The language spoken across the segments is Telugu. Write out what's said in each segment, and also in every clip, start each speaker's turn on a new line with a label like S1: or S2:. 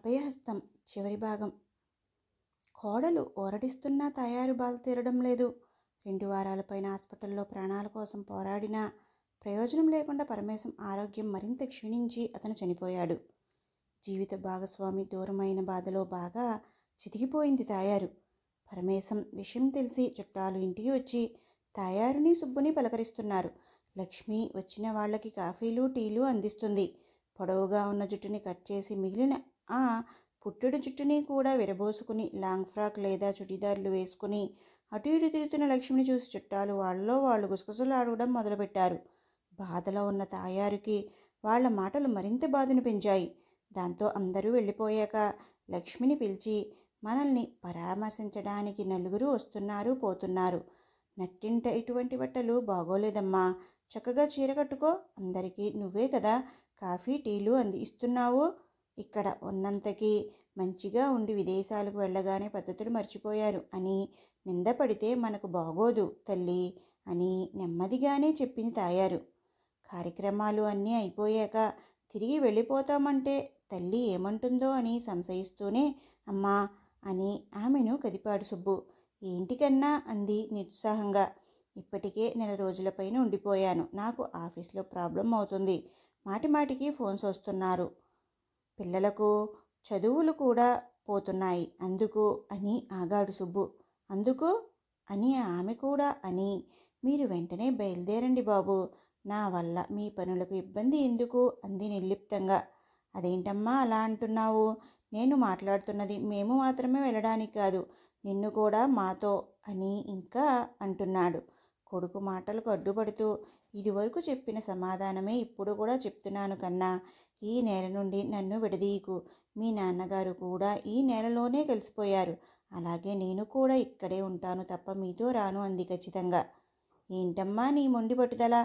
S1: అభయహస్తం చివరి భాగం. కోడలు ఓరడిస్తున్నా తయారు బాధ తీరడం లేదు. 2 వారాలపైన హాస్పిటల్లో ప్రాణాల కోసం పోరాడినా ప్రయోజనం లేకుండా పరమేశం ఆరోగ్యం మరింత క్షీణించి అతను చనిపోయాడు. జీవిత భాగస్వామి దూరమైన బాధలో బాగా చితికిపోయింది తాయారు. పరమేశం విషయం తెలిసి చుట్టాలు ఇంటికి వచ్చి తాయారుని సుబ్బుని పలకరిస్తున్నారు. లక్ష్మి వచ్చిన వాళ్ళకి కాఫీలు టీలు అందిస్తుంది. పొడవుగా ఉన్న జుట్టుని కట్ చేసి మిగిలిన ఆ పుట్టెడు జుట్టుని కూడా విరబోసుకుని లాంగ్ ఫ్రాక్ లేదా చుడిదార్లు వేసుకుని అటు ఇటు తిరుగుతున్న లక్ష్మిని చూసి చుట్టాలు వాళ్ళలో వాళ్ళు గుసగుసలాడడం మొదలుపెట్టారు. బాధలో ఉన్న తాయారుకి వాళ్ళ మాటలు మరింత బాధను పెంచాయి. దాంతో అందరూ వెళ్ళిపోయాక లక్ష్మిని పిలిచి, మనల్ని పరామర్శించడానికి నలుగురు వస్తున్నారు పోతున్నారు. నట్టింట ఇటువంటి బట్టలు బాగోలేదమ్మా, చక్కగా చీర కట్టుకో, అందరికీ నువ్వే కదా కాఫీ టీలు ఇస్తున్నావు. ఇక్కడ ఉన్నంతకి మంచిగా ఉండి విదేశాలకు వెళ్ళగానే పద్ధతులు మర్చిపోయారు అని నిందపడితే మనకు బాగోదు తల్లి అని నెమ్మదిగానే చెప్పింది తాయారు. కార్యక్రమాలు అన్నీ అయిపోయాక తిరిగి వెళ్ళిపోతామంటే తల్లి ఏమంటుందో అని సంశయిస్తూనే అమ్మా అని ఆమెను కదిపాడు సుబ్బు. ఏంటికన్నా అంది నిరుత్సాహంగా. ఇప్పటికే 4 రోజుల పైన ఉండిపోయాను. నాకు ఆఫీస్లో ప్రాబ్లం అవుతుంది. మాటిమాటికి ఫోన్స్ వస్తున్నారు. పిల్లలకు చదువులు కూడా పోతున్నాయి. అందుకు అని ఆగాడు సుబ్బు. అందుకు అని ఆమె కూడా అని, మీరు వెంటనే బయలుదేరండి బాబు, నా వల్ల మీ పనులకు ఇబ్బంది ఎందుకు అంది నిర్లిప్తంగా. అదేంటమ్మా అలా అంటున్నావు? నేను మాట్లాడుతున్నది మేము మాత్రమే వెళ్ళడానికి కాదు, నిన్ను కూడా మాతో అని ఇంకా అంటున్నాడు. కొడుకు మాటలకు అడ్డుపడుతూ, ఇదివరకు చెప్పిన సమాధానమే ఇప్పుడు కూడా చెప్తున్నాను కన్నా, ఈ నేల నుండి నన్ను విడదీయకు. మీ నాన్నగారు కూడా ఈ నేలలోనే కలిసిపోయారు. అలాగే నేను కూడా ఇక్కడే ఉంటాను తప్ప మీతో రాను అంది ఖచ్చితంగా. ఏంటమ్మా నీ మొండి పట్టుదల?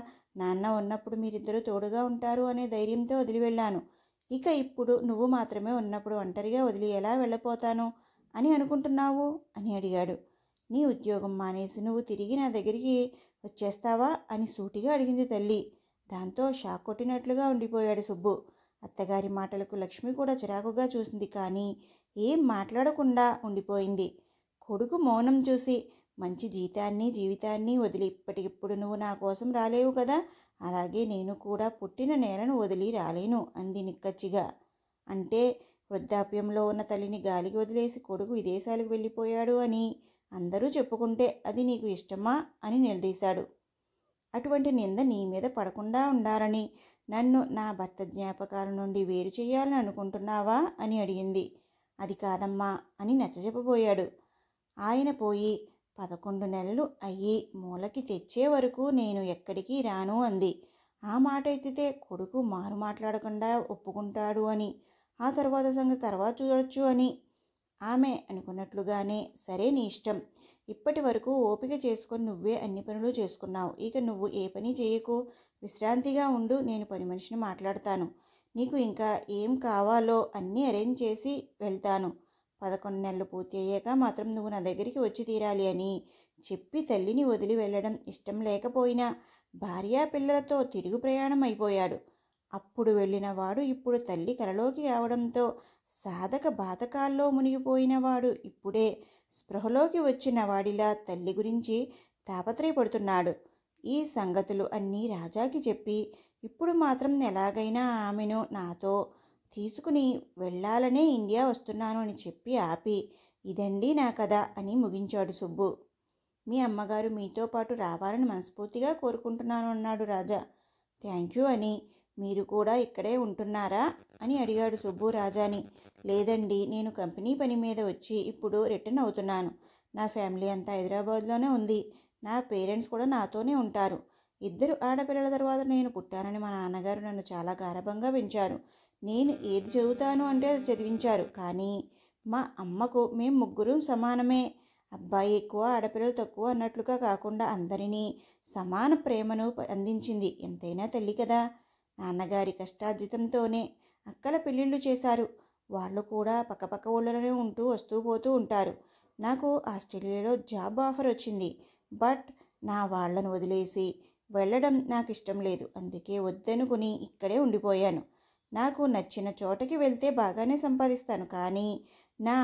S1: నాన్న ఉన్నప్పుడు మీరిద్దరూ తోడుగా ఉంటారు అనే ధైర్యంతో వదిలి వెళ్ళాను. ఇక ఇప్పుడు నువ్వు మాత్రమే ఉన్నప్పుడు ఒంటరిగా వదిలి ఎలా వెళ్ళిపోతాను అని అనుకుంటున్నావు అని అడిగాడు. నీ ఉద్యోగం మానేసి నువ్వు తిరిగి నా దగ్గరికి వచ్చేస్తావా అని సూటిగా అడిగింది తల్లి. దాంతో షాక్ కొట్టినట్లుగా ఉండిపోయాడు సుబ్బు. అత్తగారి మాటలకు లక్ష్మి కూడా చిరాకుగా చూసింది, కానీ ఏం మాట్లాడకుండా ఉండిపోయింది. కొడుకు మౌనం చూసి, మంచి జీవితాన్ని వదిలి ఇప్పటికిప్పుడు నువ్వు నా కోసం రాలేవు కదా, అలాగే నేను కూడా పుట్టిన నేలను వదిలి రాలేను అంది నిక్కచ్చిగా. అంటే వృద్ధాప్యంలో ఉన్న తల్లిని గాలికి వదిలేసి కొడుకు విదేశాలకు వెళ్ళిపోయాడు అని అందరూ చెప్పుకుంటే అది నీకు ఇష్టమా అని నిలదీశాడు. అటువంటి నింద నీ మీద పడకుండా ఉండాలని నన్ను నా భర్త జ్ఞాపకాల నుండి వేరు చేయాలని అనుకుంటున్నావా అని అడిగింది. అది కాదమ్మా అని నచ్చజెప్పబోయాడు. ఆయన పోయి 11 నెలలు అయ్యి మూలకి తెచ్చే వరకు నేను ఎక్కడికి రాను అంది. ఆ మాట ఎత్తితే కొడుకు మారు మాట్లాడకుండా ఒప్పుకుంటాడు అని, ఆ తర్వాత సంగతి తర్వాత చూడొచ్చు అని ఆమె అనుకున్నట్లుగానే, సరే నీ ఇష్టం, ఇప్పటి వరకు ఓపిక చేసుకొని నువ్వే అన్ని పనులు చేసుకున్నావు, ఇక నువ్వు ఏ పని చేయకు, విశ్రాంతిగా ఉండు, నేను పని మనిషిని మాట్లాడతాను, నీకు ఇంకా ఏం కావాలో అన్నీ అరేంజ్ చేసి వెళ్తాను, 11 నెలలు పూర్తి అయ్యాక మాత్రం నువ్వు నా దగ్గరికి వచ్చి తీరాలి అని చెప్పి తల్లిని వదిలి వెళ్ళడం ఇష్టం లేకపోయినా భార్యా పిల్లలతో తిరుగు ప్రయాణం అయిపోయాడు. అప్పుడు వెళ్ళిన వాడు ఇప్పుడు తల్లి కలలోకి రావడంతో సాధక బాధకాల్లో మునిగిపోయినవాడు ఇప్పుడే స్పృహలోకి వచ్చిన వాడిలా తల్లి గురించి తాపత్రయపడుతున్నాడు. ఈ సంగతులు అన్నీ రాజాకి చెప్పి ఇప్పుడు మాత్రం ఎలాగైనా ఆమెను నాతో తీసుకుని వెళ్ళాలనే ఇండియా వస్తున్నాను అని చెప్పి ఆపి, ఇదండి నా కథ అని ముగించాడు సుబ్బు. మీ అమ్మగారు మీతో పాటు రావాలని మనస్ఫూర్తిగా కోరుకుంటున్నాను అన్నాడు రాజా. థ్యాంక్ యూ అని, మీరు కూడా ఇక్కడే ఉంటున్నారా అని అడిగాడు సుబ్బు రాజాని. లేదండి, నేను కంపెనీ పని మీద వచ్చి ఇప్పుడు రిటర్న్ అవుతున్నాను. నా ఫ్యామిలీ అంతా హైదరాబాద్లోనే ఉంది. నా పేరెంట్స్ కూడా నాతోనే ఉంటారు. 2 ఆడపిల్లల తర్వాత నేను పుట్టానని మా నాన్నగారు నన్ను చాలా గారాబంగా పెంచారు. నేను ఏది చదువుతాను అంటే అది చదివించారు. కానీ మా అమ్మకు మేము ముగ్గురు సమానమే, అబ్బాయి ఎక్కువ ఆడపిల్లలు తక్కువ అన్నట్లుగా కాకుండా అందరినీ సమాన ప్రేమను అందించింది. ఎంతైనా తల్లి కదా. నాన్నగారి కష్టార్జితంతోనే అక్కల పెళ్ళిళ్ళు చేశారు. వాళ్ళు కూడా పక్కపక్క ఊళ్ళలోనే ఉంటూ వస్తూ పోతూ ఉంటారు. నాకు ఆస్ట్రేలియాలో జాబ్ ఆఫర్ వచ్చింది. బట్ నా వాళ్ళను వదిలేసి వెళ్ళడం నాకు ఇష్టం లేదు. అందుకే వద్దనుకుని ఇక్కడే ఉండిపోయాను. నాకు నచ్చిన చోటకి వెళ్తే బాగానే సంపాదిస్తాను, కానీ నా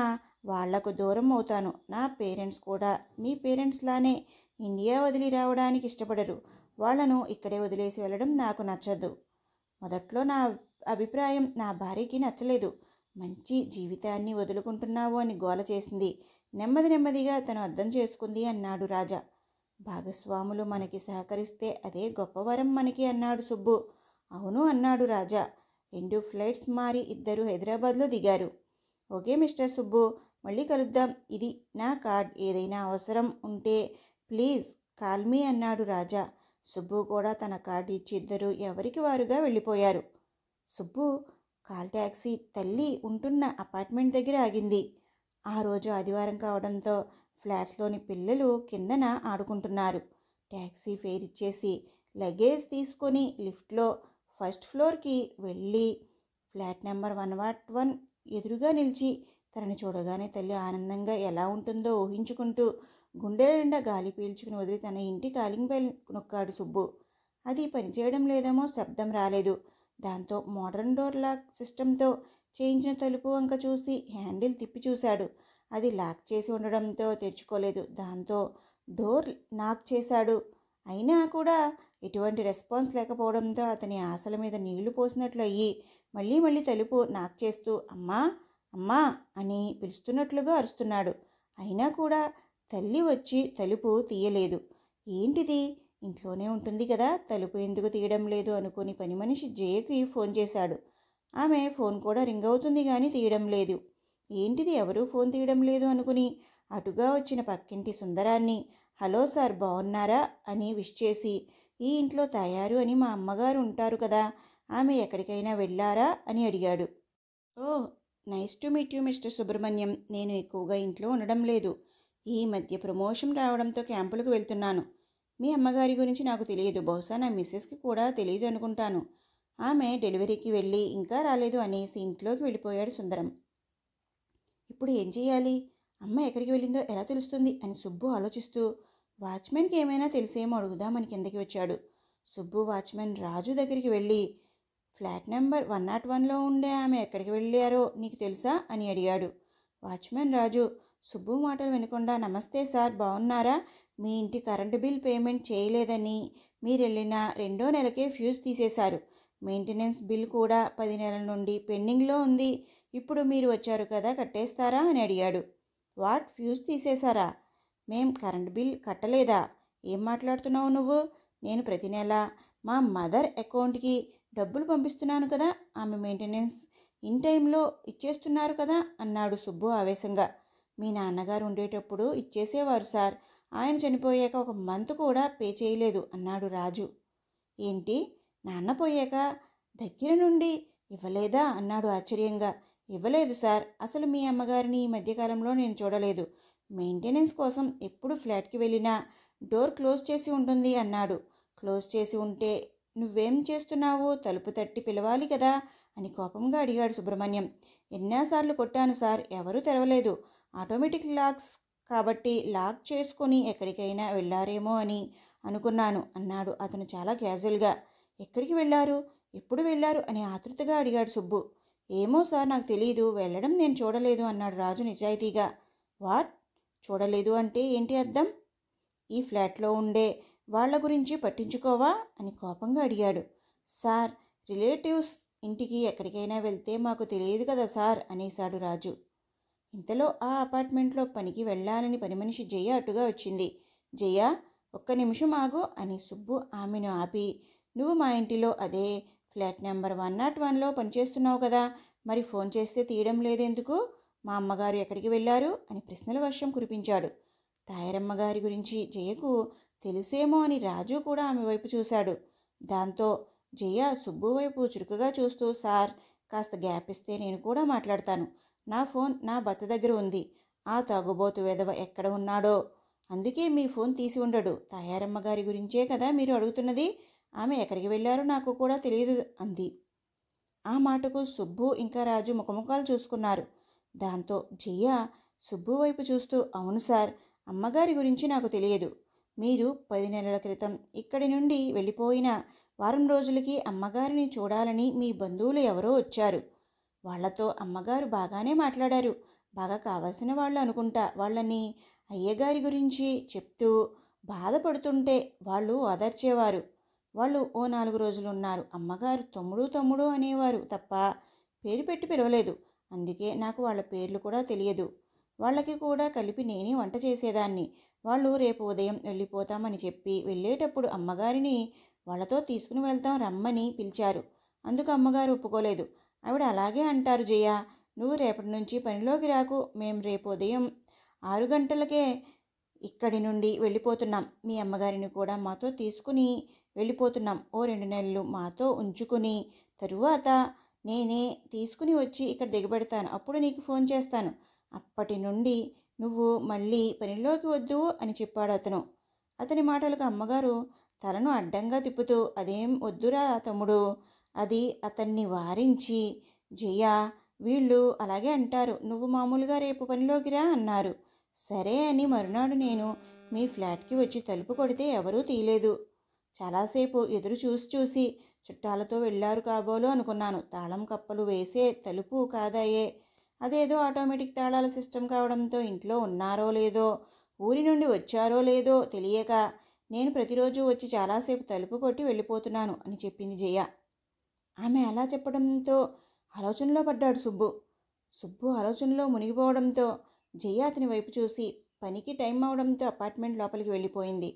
S1: వాళ్లకు దూరం అవుతాను. నా పేరెంట్స్ కూడా మీ పేరెంట్స్లానే ఇండియా వదిలి రావడానికి ఇష్టపడరు. వాళ్లను ఇక్కడే వదిలేసి వెళ్ళడం నాకు నచ్చదు. మొదట్లో నా అభిప్రాయం నా భార్యకి నచ్చలేదు. మంచి జీవితాన్ని వదులుకుంటున్నావు అని గోల చేసింది. నెమ్మదిగా తను అర్థం చేసుకుంది అన్నాడు రాజా. భాగస్వాములు మనకి సహకరిస్తే అదే గొప్పవరం మనకి అన్నాడు సుబ్బు. అవును అన్నాడు రాజా. 2 ఫ్లైట్స్ మారి ఇద్దరు హైదరాబాద్లో దిగారు. ఓకే మిస్టర్ సుబ్బు, మళ్ళీ కలుద్దాం. ఇది నా కార్డ్. ఏదైనా అవసరం ఉంటే ప్లీజ్ కాల్ మీ అన్నాడు రాజా. సుబ్బు కూడా తన కార్డు ఇచ్చి ఇద్దరు ఎవరికి వారుగా వెళ్ళిపోయారు. సుబ్బు కాల్ ట్యాక్సీ తల్లి ఉంటున్న అపార్ట్మెంట్ దగ్గర ఆగింది. ఆ రోజు ఆదివారం కావడంతో ఫ్లాట్స్లోని పిల్లలు కిందన ఆడుకుంటున్నారు. ట్యాక్సీ ఫేర్ ఇచ్చేసి లగేజ్ తీసుకొని లిఫ్ట్లో ఫస్ట్ ఫ్లోర్కి వెళ్ళి ఫ్లాట్ నెంబర్ 101 ఎదురుగా నిలిచి తనని చూడగానే తల్లి ఆనందంగా ఎలా ఉంటుందో ఊహించుకుంటూ గుండెల నిండా గాలి పీల్చుకుని వదిలి తన ఇంటి కాలింగ్ బెల్ నొక్కాడు సుబ్బు. అది పనిచేయడం లేదేమో, శబ్దం రాలేదు. దాంతో మోడర్న్ డోర్ లాక్ సిస్టంతో చేయించిన తలుపు వంక చూసి హ్యాండిల్ తిప్పి చూశాడు. అది లాక్ చేసి ఉండడంతో తెరుచుకోలేదు. దాంతో డోర్ నాక్ చేశాడు. అయినా కూడా ఎటువంటి రెస్పాన్స్ లేకపోవడంతో అతని ఆశల మీద నీళ్లు పోసినట్లు అయ్యి మళ్ళీ తలుపు నాక్ చేస్తూ అమ్మా అమ్మా అని పిలుస్తున్నట్లుగా అరుస్తున్నాడు. అయినా కూడా తల్లి వచ్చి తలుపు తీయలేదు. ఏంటిది, ఇంట్లోనే ఉంటుంది కదా, తలుపు ఎందుకు తీయడం లేదు అనుకుని పని మనిషి జయకి ఫోన్ చేశాడు. ఆమె ఫోన్ కూడా రింగ్ అవుతుంది కానీ తీయడం లేదు. ఏంటిది, ఎవరూ ఫోన్ తీయడం లేదు అనుకుని అటుగా వచ్చిన పక్కింటి సుందరాన్ని హలో సార్ బాగున్నారా అని విష్ చేసి, ఈ ఇంట్లో తయారు అని మా అమ్మగారు ఉంటారు కదా, ఆమె ఎక్కడికైనా వెళ్ళారా అని అడిగాడు. Oh, nice to meet you mister Subrahmanyam. నేను ఎక్కువగా ఇంట్లో ఉండడం లేదు. ఈ మధ్య ప్రమోషన్ రావడంతో క్యాంపులకు వెళ్తున్నాను. మీ అమ్మగారి గురించి నాకు తెలియదు. బహుశా నా మిస్సెస్కి కూడా తెలియదు అనుకుంటాను. ఆమె డెలివరీకి వెళ్ళి ఇంకా రాలేదు అనేసి ఇంట్లోకి వెళ్ళిపోయాడు సుందరం. ఇప్పుడు ఏం చేయాలి? అమ్మ ఎక్కడికి వెళ్ళిందో ఎలా తెలుస్తుంది అని సుబ్బు ఆలోచిస్తూ వాచ్మెన్కి ఏమైనా తెలిసేమో అడుగుదామని కిందకి వచ్చాడు. సుబ్బు వాచ్మెన్ రాజు దగ్గరికి వెళ్ళి ఫ్లాట్ నెంబర్ 101లో ఉండే ఆమె ఎక్కడికి వెళ్ళారో నీకు తెలుసా అని అడిగాడు. వాచ్మెన్ రాజు సుబ్బు మాటలు వినకుండా నమస్తే సార్ బాగున్నారా, మీ ఇంటి కరెంటు బిల్ పేమెంట్ చేయలేదని మీరు వెళ్ళిన 2వ నెలకే ఫ్యూజ్ తీసేశారు. మెయింటెనెన్స్ బిల్ కూడా 10 నెలల నుండి పెండింగ్లో ఉంది. ఇప్పుడు మీరు వచ్చారు కదా, కట్టేస్తారా అని అడిగాడు. వాట్, ఫ్యూజ్ తీసేశారా? మేం కరెంట్ బిల్ కట్టలేదా? ఏం మాట్లాడుతున్నావు నువ్వు? నేను ప్రతి నెల మా మదర్ అకౌంట్కి డబ్బులు పంపిస్తున్నాను కదా, ఆమె మెయింటెనెన్స్ ఇన్ టైంలో ఇచ్చేస్తున్నారు కదా అన్నాడు సుబ్బు ఆవేశంగా. మీ నాన్నగారు ఉండేటప్పుడు ఇచ్చేసేవారు సార్, ఆయన చనిపోయాక 1 మంత్ కూడా పే చేయలేదు అన్నాడు రాజు. ఏంటి, నాన్న పోయాక దగ్గర నుండి ఇవ్వలేదా అన్నాడు ఆశ్చర్యంగా. ఇవ్వలేదు సార్, అసలు మీ అమ్మగారిని ఈ మధ్యకాలంలో నేను చూడలేదు. మెయింటెనెన్స్ కోసం ఎప్పుడు ఫ్లాట్కి వెళ్ళినా డోర్ క్లోజ్ చేసి ఉంటుంది అన్నాడు. క్లోజ్ చేసి ఉంటే నువ్వేం చేస్తున్నావు, తలుపు తట్టి పిలవాలి కదా అని కోపంగా అడిగాడు సుబ్రహ్మణ్యం. ఎన్నోసార్లు కొట్టాను సార్, ఎవరూ తెరవలేదు. ఆటోమేటిక్ లాక్స్ కాబట్టి లాక్ చేసుకొని ఎక్కడికైనా వెళ్ళారేమో అని అనుకున్నాను అన్నాడు అతను చాలా క్యాజువల్గా. ఎక్కడికి వెళ్ళారు, ఎప్పుడు వెళ్ళారు అని ఆతృతగా అడిగాడు సుబ్బు. ఏమో సార్, నాకు తెలియదు, వెళ్ళడం నేను చూడలేదు అన్నాడు రాజు నిజాయితీగా. వాట్, చూడలేదు అంటే ఏంటి అర్థం? ఈ ఫ్లాట్లో ఉండే వాళ్ళ గురించి పట్టించుకోవా అని కోపంగా అడిగాడు. సార్, రిలేటివ్స్ ఇంటికి ఎక్కడికైనా వెళ్తే మాకు తెలియదు కదా సార్ అనేశాడు రాజు. ఇంతలో ఆ అపార్ట్మెంట్లో పనికి వెళ్ళాలని పని మనిషి జయ అటుగా వచ్చింది. జయ, ఒక్క నిమిషం ఆగు అని సుబ్బు ఆమెను ఆపి, నువ్వు మా ఇంటిలో అదే ఫ్లాట్ నెంబర్ 101లో పనిచేస్తున్నావు కదా, మరి ఫోన్ చేస్తే తీయడం లేదెందుకు? మా అమ్మగారు ఎక్కడికి వెళ్ళారు అని ప్రశ్నల వర్షం కురిపించాడు. తాయారమ్మగారి గురించి జయకు తెలుసేమో అని రాజు కూడా ఆమె వైపు చూశాడు. దాంతో జయ సుబ్బు వైపు చురుకుగా చూస్తూ, సార్, కాస్త గ్యాప్ ఇస్తే నేను కూడా మాట్లాడతాను. నా ఫోన్ నా భర్త దగ్గర ఉంది. ఆ తాగుబోతు వెధవ ఎక్కడ ఉన్నాడో, అందుకే మీ ఫోన్ తీసి ఉండడు. తాయారమ్మగారి గురించే కదా మీరు అడుగుతున్నది, ఆమె ఎక్కడికి వెళ్ళారో నాకు కూడా తెలియదు అంది. ఆ మాటకు సుబ్బు ఇంకా రాజు ముఖముఖాలు చూసుకున్నారు. దాంతో జయ సుబ్బు వైపు చూస్తూ, అవును సార్, అమ్మగారి గురించి నాకు తెలియదు. మీరు 10 నెలల క్రితం ఇక్కడి నుండి వెళ్ళిపోయిన వారం రోజులకి అమ్మగారిని చూడాలని మీ బంధువులు ఎవరో వచ్చారు. వాళ్లతో అమ్మగారు బాగానే మాట్లాడారు. బాగా కావాల్సిన వాళ్ళు అనుకుంటా. వాళ్ళని అయ్యగారి గురించి చెప్తూ బాధపడుతుంటే వాళ్ళు ఓదార్చేవారు. వాళ్ళు ఓ 4 రోజులు ఉన్నారు. అమ్మగారు తమ్ముడు తమ్ముడు అనేవారు తప్ప పేరు పెట్టి పిలవలేదు. అందుకే నాకు వాళ్ళ పేర్లు కూడా తెలియదు. వాళ్ళకి కూడా కలిపి నేనే వంట చేసేదాన్ని. వాళ్ళు రేపు ఉదయం వెళ్ళిపోతామని చెప్పి వెళ్ళేటప్పుడు అమ్మగారిని వాళ్ళతో తీసుకుని వెళ్తాం రమ్మని పిలిచారు. అందుకు అమ్మగారు ఒప్పుకోలేదు. ఆవిడ అలాగే అంటారు జయ, నువ్వు రేపటి నుంచి పనిలోకి రాకు. మేము రేపు ఉదయం 6 గంటలకే ఇక్కడి నుండి వెళ్ళిపోతున్నాం. మీ అమ్మగారిని కూడా మాతో తీసుకుని వెళ్ళిపోతున్నాం. ఓ 2 నెలలు మాతో ఉంచుకుని తరువాత నేనే తీసుకుని వచ్చి ఇక్కడ దిగబెడతాను. అప్పుడు నీకు ఫోన్ చేస్తాను. అప్పటి నుండి నువ్వు మళ్ళీ పనిలోకి వద్దు అని చెప్పాడు అతను. అతని మాటలకు అమ్మగారు తలను అడ్డంగా తిప్పుతూ, అదేం వద్దురా తమ్ముడు, అది అతన్ని వారించి, జయ వీళ్ళు అలాగే అంటారు, నువ్వు మామూలుగా రేపు పనిలోకి రా అన్నారు. సరే అని మరునాడు నేను మీ ఫ్లాట్కి వచ్చి తలుపు కొడితే ఎవరూ తీయలేదు. చాలాసేపు ఎదురు చూసి చుట్టాలతో వెళ్ళారు కాబోలు అనుకున్నాను. తాళం కప్పలు వేసే తలుపు కాదాయే. అదేదో ఆటోమేటిక్ తాళాల సిస్టమ్ కావడంతో ఇంట్లో ఉన్నారో లేదో, ఊరి నుండి వచ్చారో లేదో తెలియక నేను ప్రతిరోజు వచ్చి చాలాసేపు తలుపు కొట్టి వెళ్ళిపోతున్నాను అని చెప్పింది జయ. ఆమె అలా చెప్పడంతో ఆలోచనలో పడ్డాడు సుబ్బు ఆలోచనలో మునిగిపోవడంతో జయ అతని వైపు చూసి పనికి టైం అవడంతో అపార్ట్మెంట్ లోపలికి వెళ్ళిపోయింది.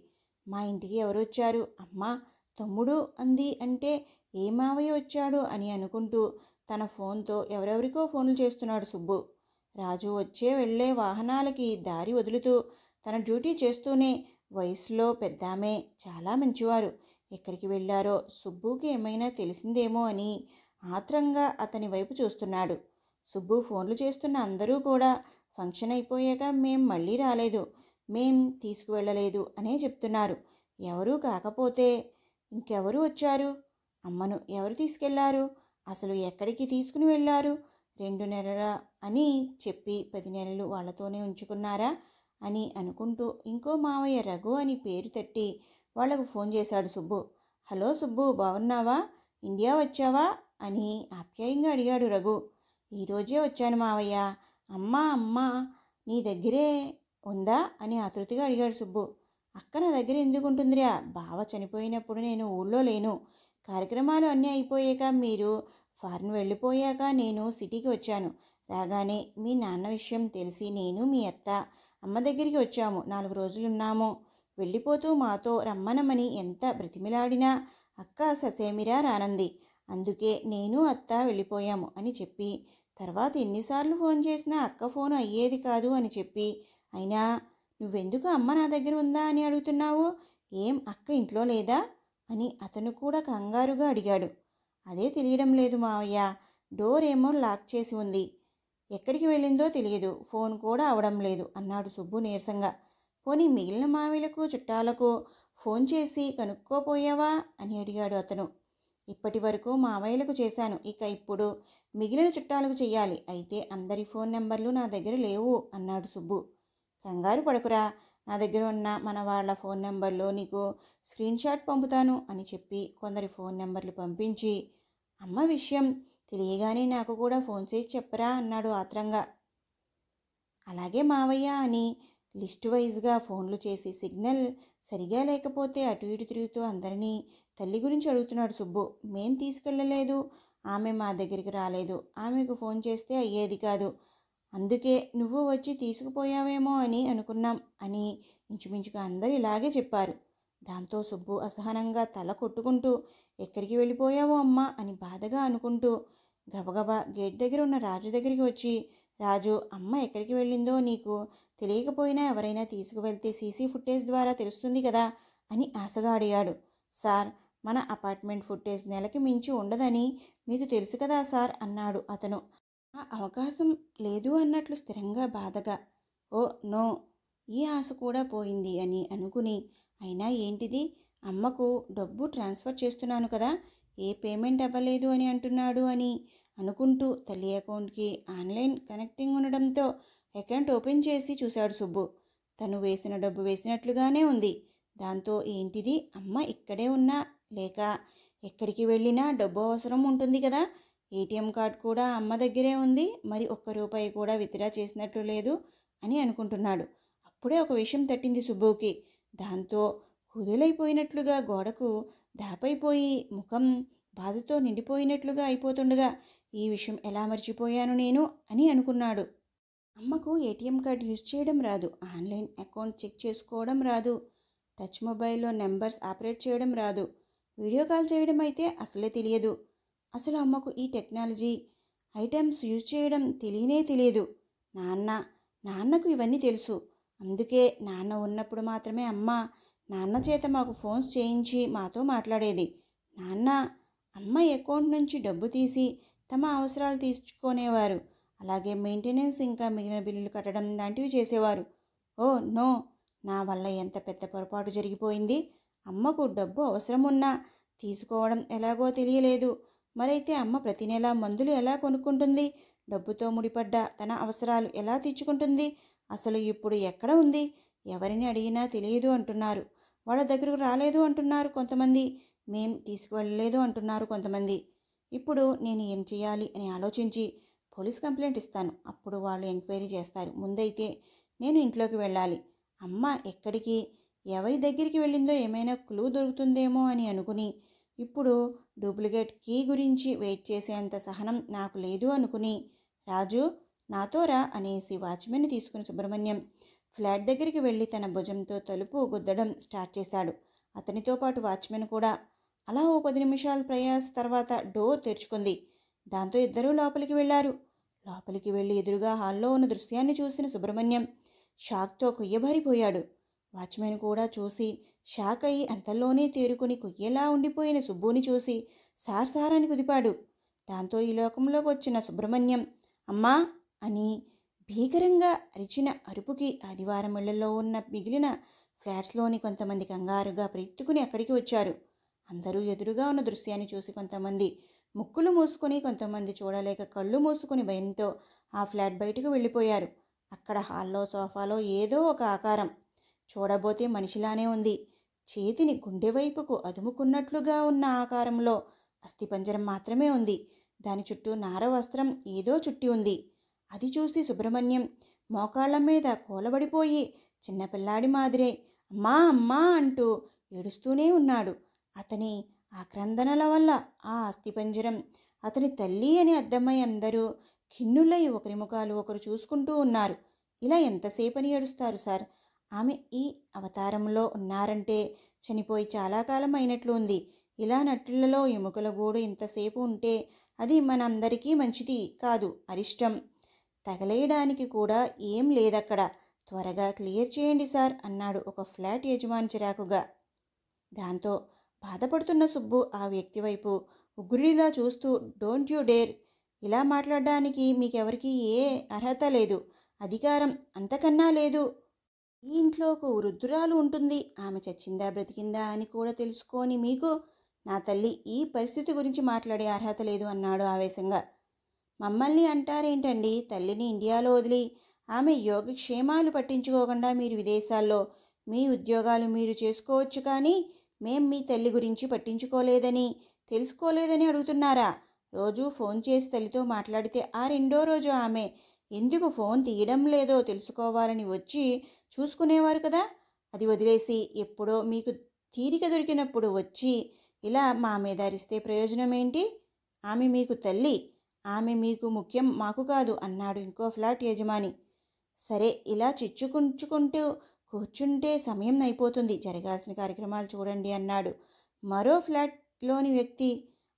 S1: మా ఇంటికి ఎవరు వచ్చారు? అమ్మా, తమ్ముడు అంది. అంటే ఏ మావయ్య వచ్చాడు అని అనుకుంటూ తన ఫోన్తో ఎవరెవరికో ఫోన్లు చేస్తున్నాడు సుబ్బు. రాజు వచ్చే వెళ్ళే వాహనాలకి దారి వదులుతూ తన డ్యూటీ చేస్తూనే, వయసులో పెద్దామే, చాలా మంచివారు. ఎక్కడికి వెళ్ళారో సుబ్బుకి ఏమైనా తెలిసిందేమో అని ఆత్రంగా అతని వైపు చూస్తున్నాడు. సుబ్బు ఫోన్లు చేస్తున్న అందరూ కూడా ఫంక్షన్ అయిపోయాక మేం మళ్ళీ రాలేదు, మేం తీసుకువెళ్ళలేదు అనే చెప్తున్నారు. ఎవరూ కాకపోతే ఇంకెవరు వచ్చారు? అమ్మను ఎవరు తీసుకెళ్లారు? అసలు ఎక్కడికి తీసుకుని వెళ్ళారు? 2 నెలల అని చెప్పి 10 నెలలు వాళ్ళతోనే ఉంచుకున్నారా అని అనుకుంటూ ఇంకో మావయ్య రఘు అని పేరు తట్టి వాళ్లకు ఫోన్ చేశాడు సుబ్బు. హలో సుబ్బు, బాగున్నావా? ఇండియా వచ్చావా అని ఆప్యాయంగా అడిగాడు రఘు. ఈరోజే వచ్చాను మావయ్య. అమ్మా నీ దగ్గరే ఉందా అని ఆతృతగా అడిగాడు సుబ్బు. అక్క నా దగ్గర ఎందుకు ఉంటుందిరా? బావ చనిపోయినప్పుడు నేను ఊళ్ళో లేను. కార్యక్రమాలు అన్నీ అయిపోయాక మీరు ఫారెన్ వెళ్ళిపోయాక నేను సిటీకి వచ్చాను. రాగానే మీ నాన్న విషయం తెలిసి నేను మీ అత్త అమ్మ దగ్గరికి వచ్చాము. 4 రోజులున్నాము. వెళ్ళిపోతూ మాతో రమ్మనమని ఎంత బ్రతిమిలాడినా అక్క ససేమిరా రానంది. అందుకే నేను అత్త వెళ్ళిపోయాము అని చెప్పి, తర్వాత ఎన్నిసార్లు ఫోన్ చేసినా అక్క ఫోన్ అయ్యేది కాదు అని చెప్పి, అయినా నువ్వెందుకు అమ్మ నా దగ్గర ఉందా అని అడుగుతున్నావు? ఏం అక్క ఇంట్లో లేదా అని అతను కూడా కంగారుగా అడిగాడు. అదే తెలియడం లేదు మావయ్య. డోర్ ఏమో లాక్ చేసి ఉంది. ఎక్కడికి వెళ్ళిందో తెలియదు. ఫోన్ కూడా అవడం లేదు అన్నాడు సుబ్బు నీరసంగా. పోనీ మిగిలిన మావయ్యలకు చుట్టాలకు ఫోన్ చేసి కనుక్కోపోయావా అని అడిగాడు అతను. ఇప్పటి వరకు మావయ్యలకు చేశాను. ఇక ఇప్పుడు మిగిలిన చుట్టాలకు చెయ్యాలి. అయితే అందరి ఫోన్ నెంబర్లు నా దగ్గర లేవు అన్నాడు సుబ్బు. కంగారు పడకురా, నా దగ్గర ఉన్న మన వాళ్ళ ఫోన్ నెంబర్లో నీకు స్క్రీన్ షాట్ పంపుతాను అని చెప్పి కొందరి ఫోన్ నెంబర్లు పంపించి, అమ్మ విషయం తెలియగానే నాకు కూడా ఫోన్ చేసి చెప్పరా అన్నాడు ఆత్రంగా. అలాగే మావయ్య అని లిస్ట్ వైజ్గా ఫోన్లు చేసి సిగ్నల్ సరిగా లేకపోతే అటు ఇటు తిరుగుతూ అందరినీ తల్లి గురించి అడుగుతున్నాడు సుబ్బు. మేం తీసుకెళ్ళలేదు, ఆమె మా దగ్గరికి రాలేదు, ఆమెకు ఫోన్ చేస్తే అయ్యేది కాదు, అందుకే నువ్వు వచ్చి తీసుకుపోయావేమో అని అనుకున్నాం అని ఇంచుమించుగా అందరూ ఇలాగే చెప్పారు. దాంతో సుబ్బు అసహనంగా తల కొట్టుకుంటూ, ఎక్కడికి వెళ్ళిపోయావో అమ్మా అని బాధగా అనుకుంటూ గబగబా గేట్ దగ్గర ఉన్న రాజు దగ్గరికి వచ్చి, రాజు, అమ్మ ఎక్కడికి వెళ్ళిందో నీకు తెలియకపోయినా ఎవరైనా తీసుకువెళ్తే సీసీ ఫుటేజ్ ద్వారా తెలుస్తుంది కదా అని ఆశగా అడిగాడు. సార్, మన అపార్ట్మెంట్ ఫుటేజ్ నెలకి మించి ఉండదని మీకు తెలుసు కదా సార్ అన్నాడు అతను. ఆ అవకాశం లేదు అన్నట్లు స్థిరంగా బాధగా. ఓ నో, ఈ ఆశ కూడా పోయింది అని అనుకుని, అయినా ఏంటిది, అమ్మకు డబ్బు ట్రాన్స్ఫర్ చేస్తున్నాను కదా, ఏ పేమెంట్ అవ్వలేదు అని అంటున్నాడు అని అనుకుంటూ తల్లి అకౌంట్కి ఆన్లైన్ కనెక్టింగ్ ఉండడంతో అకౌంట్ ఓపెన్ చేసి చూశాడు సుబ్బు. తను వేసిన డబ్బు వేసినట్లుగానే ఉంది. దాంతో ఏంటిది, అమ్మ ఇక్కడే ఉన్నా లేక ఎక్కడికి వెళ్ళినా డబ్బు అవసరం ఉంటుంది కదా. ఏటీఎం కార్డ్ కూడా అమ్మ దగ్గరే ఉంది, మరి ఒక్క రూపాయి కూడా విత్డ్రా చేసినట్లు లేదు అని అనుకుంటున్నాడు. అప్పుడే ఒక విషయం తట్టింది సుబ్బుకి. దాంతో కుదులైపోయినట్లుగా గోడకు దాపైపోయి ముఖం బాధతో నిండిపోయినట్లుగా అయిపోతుండగా ఈ విషయం ఎలా మర్చిపోయాను నేను అని అనుకున్నాడు. అమ్మకు ఏటీఎం కార్డ్ యూజ్ చేయడం రాదు, ఆన్లైన్ అకౌంట్ చెక్ చేసుకోవడం రాదు, టచ్ మొబైల్లో నెంబర్స్ ఆపరేట్ చేయడం రాదు, వీడియో కాల్ చేయడం అయితే అసలే తెలియదు. అసలు అమ్మకు ఈ టెక్నాలజీ ఐటమ్స్ యూజ్ చేయడం తెలియదు. నాన్నకు ఇవన్నీ తెలుసు. అందుకే నాన్న ఉన్నప్పుడు మాత్రమే నాన్న చేత మాకు ఫోన్స్ చేయించి మాతో మాట్లాడేది. అమ్మ అకౌంట్ నుంచి డబ్బు తీసి తమ అవసరాలు తీర్చుకునేవారు. అలాగే మెయింటెనెన్స్ ఇంకా మిగిలిన బిల్లులు కట్టడం లాంటివి చేసేవారు. ఓ నో, నా వల్ల ఎంత పెద్ద పొరపాటు జరిగిపోయింది. అమ్మకు డబ్బు అవసరం ఉన్నా తీసుకోవడం ఎలాగో తెలియలేదు. మరైతే అమ్మ ప్రతి నెల మందులు ఎలా కొనుక్కుంటుంది? డబ్బుతో ముడిపడ్డ తన అవసరాలు ఎలా తీర్చుకుంటుంది? అసలు ఇప్పుడు ఎక్కడ ఉంది? ఎవరిని అడిగినా తెలియదు అంటున్నారు. వాళ్ళ దగ్గరకు రాలేదు అంటున్నారు కొంతమంది. మేం తీసుకువెళ్ళలేదు అంటున్నారు కొంతమంది. ఇప్పుడు నేను ఏం చేయాలి అని ఆలోచించి పోలీస్ కంప్లైంట్ ఇస్తాను. అప్పుడు వాళ్ళు ఎంక్వైరీ చేస్తారు. ముందైతే నేను ఇంట్లోకి వెళ్ళాలి. అమ్మ ఎక్కడికి, ఎవరి దగ్గరికి వెళ్ళిందో ఏమైనా క్లూ దొరుకుతుందేమో అని అనుకుని ఇప్పుడు డూప్లికేట్ కీ గురించి వెయిట్ చేసేంత సహనం నాకు లేదు అనుకుని, రాజు నాతో రా అనేసి వాచ్మెన్ని తీసుకుని సుబ్రహ్మణ్యం ఫ్లాట్ దగ్గరికి వెళ్ళి తన భుజంతో తలుపు గుద్దడం స్టార్ట్ చేశాడు. అతనితో పాటు వాచ్మెన్ కూడా. అలా ఓ 10 నిమిషాల ప్రయాస తర్వాత డోర్ తెరుచుకుంది. దాంతో ఇద్దరూ లోపలికి వెళ్ళారు. లోపలికి వెళ్ళి ఎదురుగా హాల్లో ఉన్న దృశ్యాన్ని చూసిన సుబ్రహ్మణ్యం షాక్తో కొయ్యబారిపోయాడు. వాచ్మెన్ కూడా చూసి షాక్ అయ్యి అంతల్లోనే తేరుకుని కొయ్యేలా ఉండిపోయిన సుబ్బుని చూసి సార్ అని కుదిపాడు. దాంతో ఈ లోకంలోకి వచ్చిన సుబ్రహ్మణ్యం అమ్మా అని భీకరంగా అరిచిన అరుపుకి ఆదివారం ఇళ్లలో ఉన్న మిగిలిన ఫ్లాట్స్లోని కొంతమంది కంగారుగా పరిగెత్తుకుని అక్కడికి వచ్చారు. అందరూ ఎదురుగా ఉన్న దృశ్యాన్ని చూసి కొంతమంది ముక్కులు మూసుకొని, కొంతమంది చూడలేక కళ్ళు మూసుకొని భయంతో ఆ ఫ్లాట్ బయటకు వెళ్ళిపోయారు. అక్కడ హాల్లో సోఫాలో ఏదో ఒక ఆకారం, చూడబోతే మనిషిలానే ఉంది. చేతిని గుండె వైపుకు అదుముకున్నట్లుగా ఉన్న ఆకారంలో అస్థిపంజరం మాత్రమే ఉంది. దాని చుట్టూ నార వస్త్రం ఏదో చుట్టి ఉంది. అది చూసి సుబ్రహ్మణ్యం మోకాళ్ల మీద కూలబడిపోయి చిన్నపిల్లాడి మాదిరే అమ్మా అమ్మా అంటూ ఏడుస్తూనే ఉన్నాడు. అతని ఆక్రందనల వల్ల ఆ అస్థిపంజరం అతని తల్లి అని అర్థమై అందరూ ఖిన్నులై ఒకరి ముఖాలు ఒకరు చూసుకుంటూ ఉన్నారు. ఇలా ఎంతసేపని ఏడుస్తారు సార్? ఆమె ఈ అవతారంలో ఉన్నారంటే చనిపోయి చాలా కాలం అయినట్లు ఉంది. ఇలా నట్టులలో ఎముకల గూడు ఇంతసేపు ఉంటే అది మనందరికీ మంచిది కాదు, అరిష్టం. తగలేయడానికి కూడా ఏం లేదక్కడ. త్వరగా క్లియర్ చేయండి సార్ అన్నాడు ఒక ఫ్లాట్ యజమాని చిరాకుగా. దాంతో బాధపడుతున్న సుబ్బు ఆ వ్యక్తి వైపు ఉగ్గురిలా చూస్తూ డోంట్ యూ డేర్, ఇలా మాట్లాడడానికి మీకెవరికి ఏ అర్హత లేదు, అధికారం అంతకన్నా లేదు. ఈ ఇంట్లో ఒక వృద్ధురాలు ఉంటుంది, ఆమె చచ్చిందా బ్రతికిందా అని కూడా తెలుసుకొని మీకు నా తల్లి ఈ పరిస్థితి గురించి మాట్లాడే అర్హత లేదు అన్నాడు ఆవేశంగా. మమ్మల్ని అంటారేంటండి? తల్లిని ఇండియాలో వదిలి ఆమె యోగక్షేమాలు పట్టించుకోకుండా మీరు విదేశాల్లో మీ ఉద్యోగాలు మీరు చేసుకోవచ్చు, కానీ మేం మీ తల్లి గురించి పట్టించుకోలేదని తెలుసుకోలేదని అడుగుతున్నారా? రోజు ఫోన్ చేసి తల్లితో మాట్లాడితే ఆ రెండో రోజు ఆమె ఎందుకు ఫోన్ తీయడం లేదో తెలుసుకోవాలని వచ్చి చూసుకునేవారు కదా. అది వదిలేసి ఎప్పుడో మీకు తీరిక దొరికినప్పుడు వచ్చి ఇలా మా మీద అరిస్తే ప్రయోజనం ఏంటి? ఆమె మీకు తల్లి, ఆమె మీకు ముఖ్యం, మాకు కాదు అన్నాడు ఇంకో ఫ్లాట్ యజమాని. సరే, ఇలా చిచ్చుకుంటూ కూర్చుంటే సమయం అయిపోతుంది, జరగాల్సిన కార్యక్రమాలు చూడండి అన్నాడు మరో ఫ్లాట్లోని వ్యక్తి.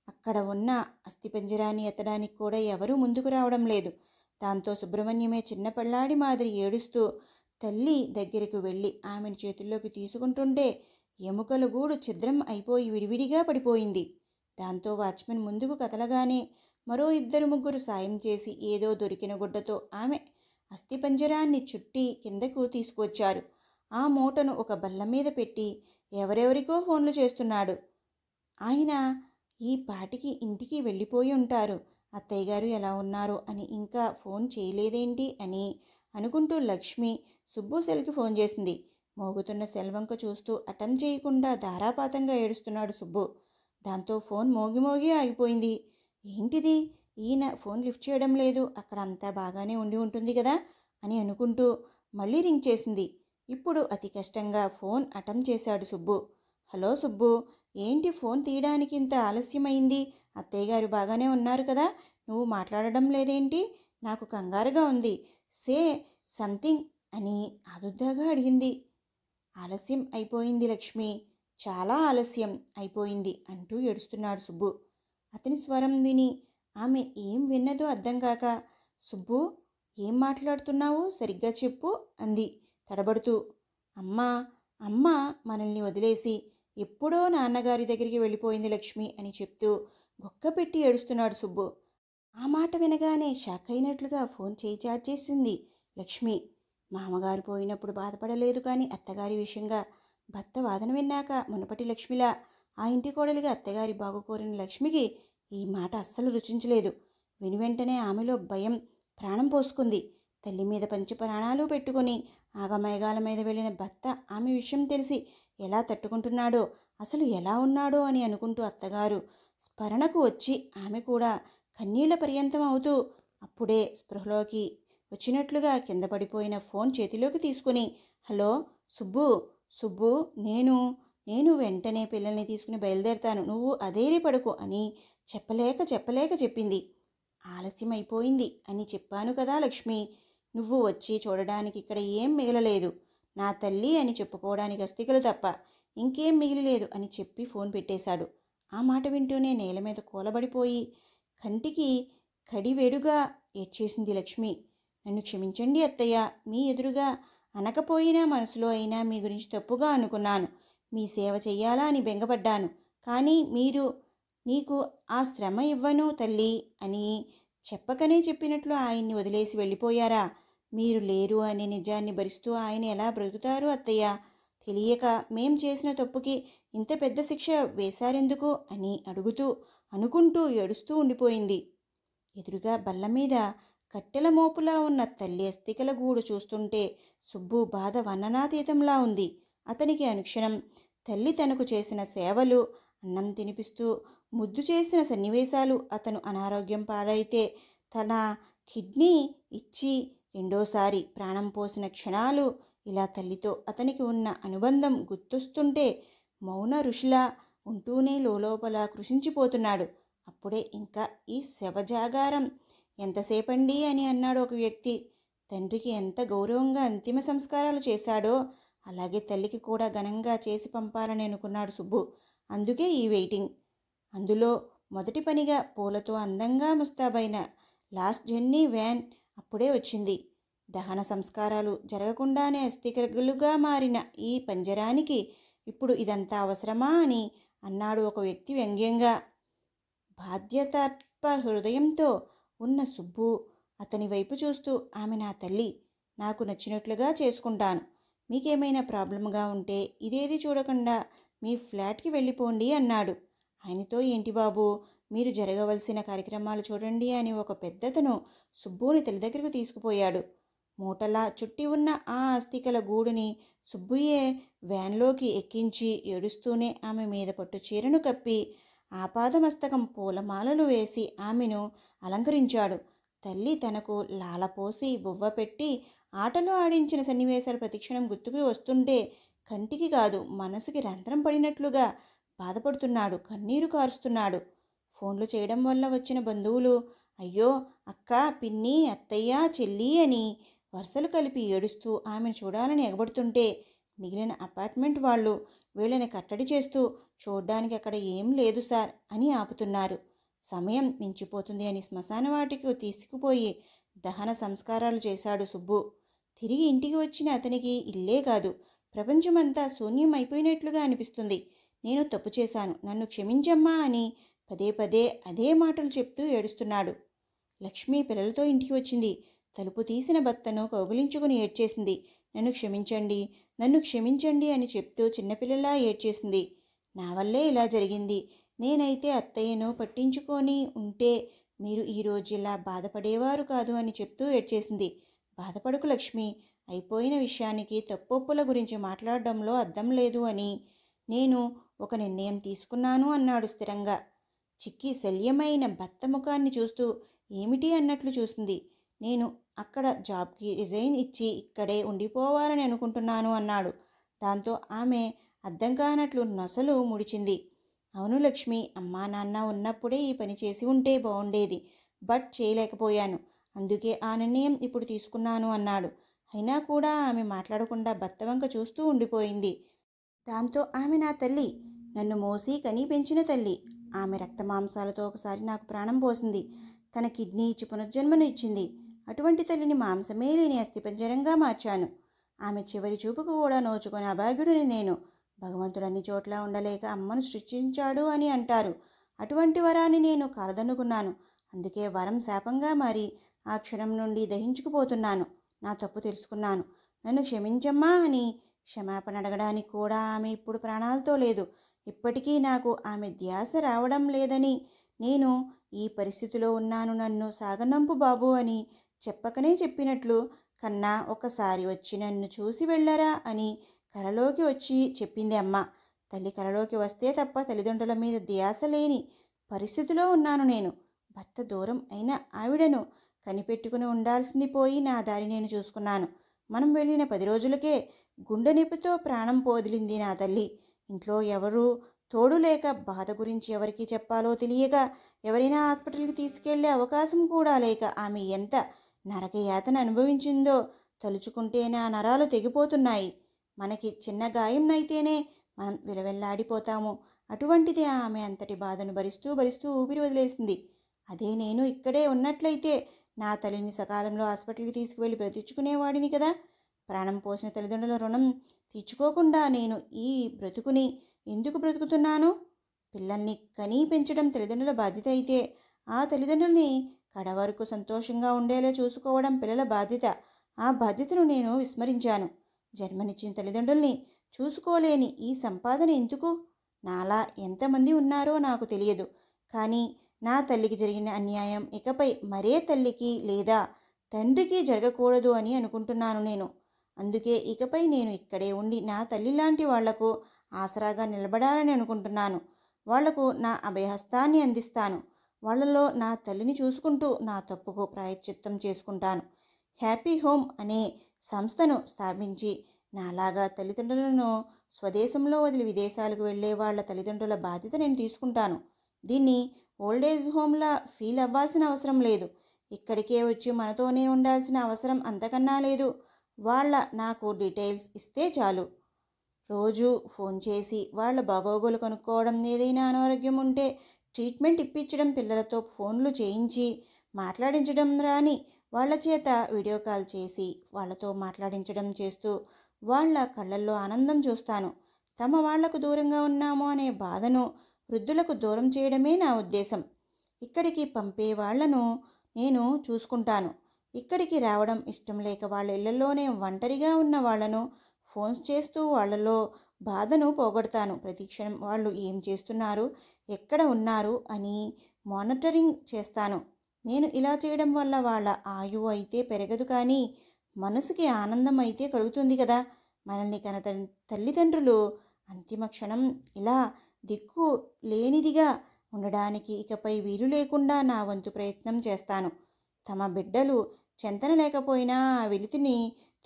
S1: అక్కడ ఉన్న అస్థిపంజరాన్ని ఎత్తడానికి కూడా ఎవరూ ముందుకు రావడం లేదు. దాంతో సుబ్రహ్మణ్యమే చిన్న పల్లాడి మాదిరి ఏడుస్తూ తల్లి దగ్గరకు వెళ్ళి ఆమెను చేతుల్లోకి తీసుకుంటుంటే ఎముకల గూడు ఛిద్రం అయిపోయి విడివిడిగా పడిపోయింది. దాంతో వాచ్మెన్ ముందుకు కదలగానే మరో 2-3 సాయం చేసి ఏదో దొరికిన గుడ్డతో ఆమె అస్థిపంజరాన్ని చుట్టి కిందకు తీసుకువచ్చారు. ఆ మూటను ఒక బల్ల మీద పెట్టి ఎవరెవరికో ఫోన్లు చేస్తున్నాడు. ఆయన ఈ పాటికి ఇంటికి వెళ్ళిపోయి ఉంటారు. అత్తయ్య గారు ఎలా ఉన్నారో అని ఇంకా ఫోన్ చేయలేదేంటి అని అనుకుంటూ లక్ష్మి సుబ్బు సెల్కి ఫోన్ చేసింది. మోగుతున్న సెల్వంక చూస్తూ అటెంప్ట్ చేయకుండా ధారాపాతంగా ఏడుస్తున్నాడు సుబ్బు. దాంతో ఫోన్ మోగి మోగి ఆగిపోయింది. ఏంటిది, ఈయన ఫోన్ లిఫ్ట్ చేయడం లేదు, అక్కడ అంతా బాగానే ఉండి ఉంటుంది కదా అని అనుకుంటూ మళ్ళీ రింగ్ చేసింది. ఇప్పుడు అతి కష్టంగా ఫోన్ అటెంప్ట్ చేశాడు సుబ్బు. హలో సుబ్బు, ఏంటి ఫోన్ తీయడానికి ఇంత ఆలస్యమైంది? అత్తయ్య గారు బాగానే ఉన్నారు కదా, నువ్వు మాట్లాడడం లేదేంటి? నాకు కంగారుగా ఉంది. సే సంథింగ్ అని ఆదుర్దాగా అడిగింది. ఆలస్యం అయిపోయింది లక్ష్మి, చాలా ఆలస్యం అయిపోయింది అంటూ ఏడుస్తున్నాడు సుబ్బు. అతని స్వరం విని ఆమె ఏం విన్నదో అర్థం కాక, సుబ్బు ఏం మాట్లాడుతున్నావు, సరిగ్గా చెప్పు అంది తడబడుతూ. అమ్మా అమ్మ మనల్ని వదిలేసి ఎప్పుడో నాన్నగారి దగ్గరికి వెళ్ళిపోయింది లక్ష్మి అని చెప్తూ గొక్క పెట్టి ఏడుస్తున్నాడు సుబ్బు. ఆ మాట వినగానే షాక్ అయినట్లుగా ఫోన్ చేయి చార్జ్ చేసింది లక్ష్మి. మామగారు పోయినప్పుడు బాధపడలేదు, కానీ అత్తగారి విషయంగా భర్త వాదన విన్నాక మునపటి లక్ష్మిలా ఆ ఇంటి కోడలిగా అత్తగారి బాగు కోరిన లక్ష్మికి ఈ మాట అస్సలు రుచించలేదు. విని వెంటనే ఆమెలో భయం ప్రాణం పోసుకుంది. తల్లి మీద పంచి ప్రాణాలు పెట్టుకుని ఆగమేఘాల మీద వెళ్ళిన భర్త ఆమె విషయం తెలిసి ఎలా తట్టుకుంటున్నాడో, అసలు ఎలా ఉన్నాడో అని అనుకుంటూ అత్తగారు స్మరణకు వచ్చి ఆమె కూడా కన్నీళ్ల పర్యంతం అవుతూ అప్పుడే స్పృహలోకి వచ్చినట్లుగా కింద పడిపోయిన ఫోన్ చేతిలోకి తీసుకుని, హలో సుబ్బు, సుబ్బు నేను వెంటనే పిల్లల్ని తీసుకుని బయలుదేరతాను, నువ్వు అధైర్యపడకు అని చెప్పలేక చెప్పింది. ఆలస్యం అయిపోయింది అని చెప్పాను కదా లక్ష్మి, నువ్వు వచ్చి చూడడానికి ఇక్కడ ఏం మిగలలేదు, నా తల్లి అని చెప్పుకోవడానికి అస్థికలు తప్ప ఇంకేం మిగిలిలేదు అని చెప్పి ఫోన్ పెట్టేశాడు. ఆ మాట వింటూనే నేల మీద కూలబడిపోయి కంటికి కడివెడుగా ఏడ్చేసింది లక్ష్మి. నన్ను క్షమించండి అత్తయ్య, మీ ఎదురుగా అనకపోయినా మనసులో అయినా మీ గురించి తప్పుగా అనుకున్నాను, మీ సేవ చెయ్యాలా అని బెంగపడ్డాను, కానీ నీకు ఆ శ్రమ ఇవ్వను తల్లి అని చెప్పకనే చెప్పినట్లు ఆయన్ని వదిలేసి వెళ్ళిపోయారా? మీరు లేరు అనే నిజాన్ని భరిస్తూ ఆయన ఎలా బ్రతుకుతారు అత్తయ్య? తెలియక మేం చేసిన తప్పుకి ఇంత పెద్ద శిక్ష వేశారెందుకు అని అనుకుంటూ ఏడుస్తూ ఉండిపోయింది. ఎదురుగా బల్ల మీద కట్టెల మోపులా ఉన్న తల్లి అస్థికల గూడు చూస్తుంటే సుబ్బు బాధ వర్ణనాతీతంలా ఉంది. అతనికి అనుక్షణం తల్లి తనకు చేసిన సేవలు, అన్నం తినిపిస్తూ ముద్దు చేసిన సన్నివేశాలు, అతను అనారోగ్యం పాలైతే తన కిడ్నీ ఇచ్చి రెండోసారి ప్రాణం పోసిన క్షణాలు, ఇలా తల్లితో అతనికి ఉన్న అనుబంధం గుర్తొస్తుంటే మౌన ఋషిలా ఉంటూనే లోపల కృషించిపోతున్నాడు. అప్పుడే ఇంకా ఈ శవజాగారం ఎంతసేపండి అని అన్నాడు ఒక వ్యక్తి. తండ్రికి ఎంత గౌరవంగా అంతిమ సంస్కారాలు చేశాడో అలాగే తల్లికి కూడా ఘనంగా చేసి పంపాలని అనుకున్నాడు సుబ్బు. అందుకే ఈ వెయిటింగ్. అందులో మొదటి పనిగా పూలతో అందంగా ముస్తాబైన లాస్ట్ జర్నీ వ్యాన్ అప్పుడే వచ్చింది. దహన సంస్కారాలు జరగకుండానే అస్థికలుగా మారిన ఈ పంజరానికి ఇప్పుడు ఇదంతా అవసరమా అని అన్నాడు ఒక వ్యక్తి వ్యంగ్యంగా. బాధ్యతాత్ప హృదయంతో ఉన్న సుబ్బు అతని వైపు చూస్తూ, ఆమె నా తల్లి, నాకు నచ్చినట్లుగా చేసుకుంటాను, మీకేమైనా ప్రాబ్లంగా ఉంటే ఇదేది చూడకుండా మీ ఫ్లాట్కి వెళ్ళిపోండి అన్నాడు. ఆయనతో ఏంటి బాబు, మీరు జరగవలసిన కార్యక్రమాలు చూడండి అని ఒక పెద్దతను సుబ్బుని తల్లి దగ్గరకు తీసుకుపోయాడు. మూటలా చుట్టి ఉన్న ఆ అస్థికల గూడుని సుబ్బుయే వ్యాన్లోకి ఎక్కించి ఏడుస్తూనే ఆమె మీద పట్టు చీరను కప్పి ఆపాదమస్తకం పూలమాలలు వేసి ఆమెను అలంకరించాడు. తల్లి తనకు లాలపోసి బువ్వ పెట్టి ఆటలో ఆడించిన సన్నివేశాలు ప్రతిక్షణం గుర్తుకు వస్తుంటే కంటికి కాదు మనసుకి రంధ్రం పడినట్లుగా బాధపడుతున్నాడు, కన్నీరు కారుస్తున్నాడు. ఫోన్లు చేయడం వల్ల వచ్చిన బంధువులు అయ్యో అక్క, పిన్ని, అత్తయ్య, చెల్లి అని వరుసలు కలిపి ఏడుస్తూ ఆమెను చూడాలని ఎగబడుతుంటే మిగిలిన అపార్ట్మెంట్ వాళ్ళు వీళ్ళని కట్టడి చేస్తూ చూడ్డానికి అక్కడ ఏం లేదు సార్ అని ఆపుతున్నారు. సమయం మించిపోతుంది అని శ్మశాన వాటికి తీసుకుపోయి దహన సంస్కారాలు చేశాడు సుబ్బు. తిరిగి ఇంటికి వచ్చిన అతనికి ఇల్లే కాదు ప్రపంచమంతా శూన్యం అయిపోయినట్లుగా అనిపిస్తుంది. నేను తప్పు చేశాను, నన్ను క్షమించమ్మా అని పదే అదే మాటలు చెప్తూ ఏడుస్తున్నాడు. లక్ష్మి పిల్లలతో ఇంటికి వచ్చింది. తలుపు తీసిన భర్తను కౌగిలించుకుని ఏడ్చేసింది. నన్ను క్షమించండి అని చెప్తూ చిన్నపిల్లలా ఏడ్చేసింది. నా వల్లే ఇలా జరిగింది, నేనైతే అత్తయ్యను పట్టించుకొని ఉంటే మీరు ఈరోజు ఇలా బాధపడేవారు కాదు అని చెప్తూ ఏడ్చేసింది. బాధపడకు లక్ష్మి, అయిపోయిన విషయానికి తప్పొప్పుల గురించి మాట్లాడడంలో అర్థం లేదు అని నేను ఒక నిర్ణయం తీసుకున్నాను అన్నాడు స్థిరంగా. చిక్కి శల్యమైన భర్త ముఖాన్ని చూస్తూ ఏమిటి అన్నట్లు చూసింది. నేను అక్కడ జాబ్కి రిజైన్ ఇచ్చి ఇక్కడే ఉండిపోవాలని అనుకుంటున్నాను అన్నాడు. దాంతో ఆమె అర్థం కానట్లు నొసలు ముడిచింది. అవును లక్ష్మి, అమ్మా నాన్న ఉన్నప్పుడే ఈ పని చేసి ఉంటే బాగుండేది. బట్ చేయలేకపోయాను. అందుకే ఆ నిర్ణయం ఇప్పుడు తీసుకున్నాను అన్నాడు. అయినా కూడా ఆమె మాట్లాడకుండా భర్త వంక చూస్తూ ఉండిపోయింది. దాంతో ఆమె నా తల్లి, నన్ను మోసి కనీ పెంచిన తల్లి. ఆమె రక్తమాంసాలతో ఒకసారి నాకు ప్రాణం పోసింది. తన కిడ్నీ ఇచ్చి పునర్జన్మను ఇచ్చింది. అటువంటి తల్లిని మాంసమే లేని అస్థిపంజరంగా మార్చాను. ఆమె చివరి చూపుకు కూడా నోచుకొని అభాగ్యుడిని నేను. భగవంతుడు అన్ని చోట్ల ఉండలేక అమ్మను సృష్టించాడు అని అంటారు. అటువంటి వరాన్ని నేను కాలదన్నుకున్నాను. అందుకే వరం శాపంగా మారి ఆ క్షణం నుండి దహించుకుపోతున్నాను. నా తప్పు తెలుసుకున్నాను. నన్ను క్షమించమ్మా అని క్షమాపణ అడగడానికి కూడా ఆమె ఇప్పుడు ప్రాణాలతో లేదు. ఇప్పటికీ నాకు ఆమె ధ్యాస రావడం లేదని, నేను ఈ పరిస్థితిలో ఉన్నాను, నన్ను సాగనంపు బాబు అని చెప్పకనే చెప్పినట్లు, కన్నా ఒకసారి వచ్చి నన్ను చూసి వెళ్ళరా అని కలలోకి వచ్చి చెప్పింది అమ్మ. తల్లి కలలోకి వస్తే తప్ప తల్లిదండ్రుల మీద ధ్యాస లేని పరిస్థితిలో ఉన్నాను నేను. భర్త దూరం అయిన ఆవిడను కనిపెట్టుకుని ఉండాల్సింది పోయి నా దారి నేను చూసుకున్నాను. మనం వెళ్ళిన 10 రోజులకే గుండె నొప్పితో ప్రాణం పోదిలింది నా తల్లి. ఇంట్లో ఎవరూ తోడు లేక, బాధ గురించి ఎవరికి చెప్పాలో తెలియక, ఎవరైనా హాస్పిటల్కి తీసుకెళ్లే అవకాశం కూడా లేక ఆమె ఎంత నరకయాతన అనుభవించిందో తలుచుకుంటే నా నరాలు తెగిపోతున్నాయి. మనకి చిన్న గాయం అయితేనే మనం విలవెల్లాడిపోతాము. అటువంటిది ఆమె అంతటి బాధను భరిస్తూ భరిస్తూ ఊపిరి వదిలేసింది. అదే నేను ఇక్కడే ఉన్నట్లయితే నా తల్లిని సకాలంలో హాస్పిటల్కి తీసుకువెళ్ళి బ్రతికించుకునేవాడిని కదా. ప్రాణం పోసిన తల్లిదండ్రుల రుణం తీర్చుకోకుండా నేను ఈ బ్రతుకుని ఎందుకు బ్రతుకుతున్నాను? పిల్లల్ని కనీ పెంచడం తల్లిదండ్రుల బాధ్యత అయితే, ఆ తల్లిదండ్రుల్ని కడవరకు సంతోషంగా ఉండేలా చూసుకోవడం పిల్లల బాధ్యత. ఆ బాధ్యతను నేను విస్మరించాను. జన్మనిచ్చిన తల్లిదండ్రుల్ని చూసుకోలేని ఈ సంపాదన ఎందుకు? నాలా ఎంతమంది ఉన్నారో నాకు తెలియదు. కానీ నా తల్లికి జరిగిన అన్యాయం ఇకపై మరే తల్లికి లేదా తండ్రికి జరగకూడదు అని అనుకుంటున్నాను నేను. అందుకే ఇకపై నేను ఇక్కడే ఉండి నా తల్లి లాంటి వాళ్లకు ఆసరాగా నిలబడాలని అనుకుంటున్నాను. వాళ్లకు నా అభయహస్తాన్ని అందిస్తాను. వాళ్లలో నా తల్లిని చూసుకుంటూ నా తప్పుకు ప్రాయశ్చిత్తం చేసుకుంటాను. హ్యాపీ హోమ్ అనే సంస్థను స్థాపించి నాలాగా తల్లిదండ్రులను స్వదేశంలో వదిలి విదేశాలకు వెళ్ళే వాళ్ళ తల్లిదండ్రుల బాధ్యత నేను తీసుకుంటాను. దీన్ని ఓల్డేజ్ హోమ్లా ఫీల్ అవ్వాల్సిన అవసరం లేదు. ఇక్కడికే వచ్చి మనతోనే ఉండాల్సిన అవసరం అంతకన్నా లేదు. వాళ్ళ నాకు డీటెయిల్స్ ఇస్తే చాలు. రోజు ఫోన్ చేసి వాళ్ళ బాగోగులు కనుక్కోవడం, ఏదైనా అనారోగ్యం ఉంటే ట్రీట్మెంట్ ఇప్పించడం, పిల్లలతో ఫోన్లు చేయించి మాట్లాడించడం రాని వాళ్ళ చేత వీడియో కాల్ చేసి వాళ్ళతో మాట్లాడించడం చేస్తూ వాళ్ళ కళ్ళల్లో ఆనందం చూస్తాను. తమ వాళ్లకు దూరంగా ఉన్నామో అనే బాధను వృద్ధులకు దూరం చేయడమే నా ఉద్దేశం. ఇక్కడికి పంపే వాళ్లను నేను చూసుకుంటాను. ఇక్కడికి రావడం ఇష్టం లేక వాళ్ళ ఇళ్లలోనే ఒంటరిగా ఉన్న వాళ్లను ఫోన్స్ చేస్తూ వాళ్లలో బాధను పోగొడతాను. ప్రతిక్షణం వాళ్ళు ఏం చేస్తున్నారు, ఎక్కడ ఉన్నారు అని మానిటరింగ్ చేస్తాను. నేను ఇలా చేయడం వల్ల వాళ్ళ ఆయువు అయితే పెరగదు, కానీ మనసుకి ఆనందం అయితే కలుగుతుంది కదా. మనల్ని కన తల్లిదండ్రులు అంతిమ క్షణం ఇలా దిక్కు లేనిదిగా ఉండడానికి ఇకపై వీలు లేకుండా నా వంతు ప్రయత్నం చేస్తాను. తమ బిడ్డలు చెంతన లేకపోయినా ఆ వెలితిని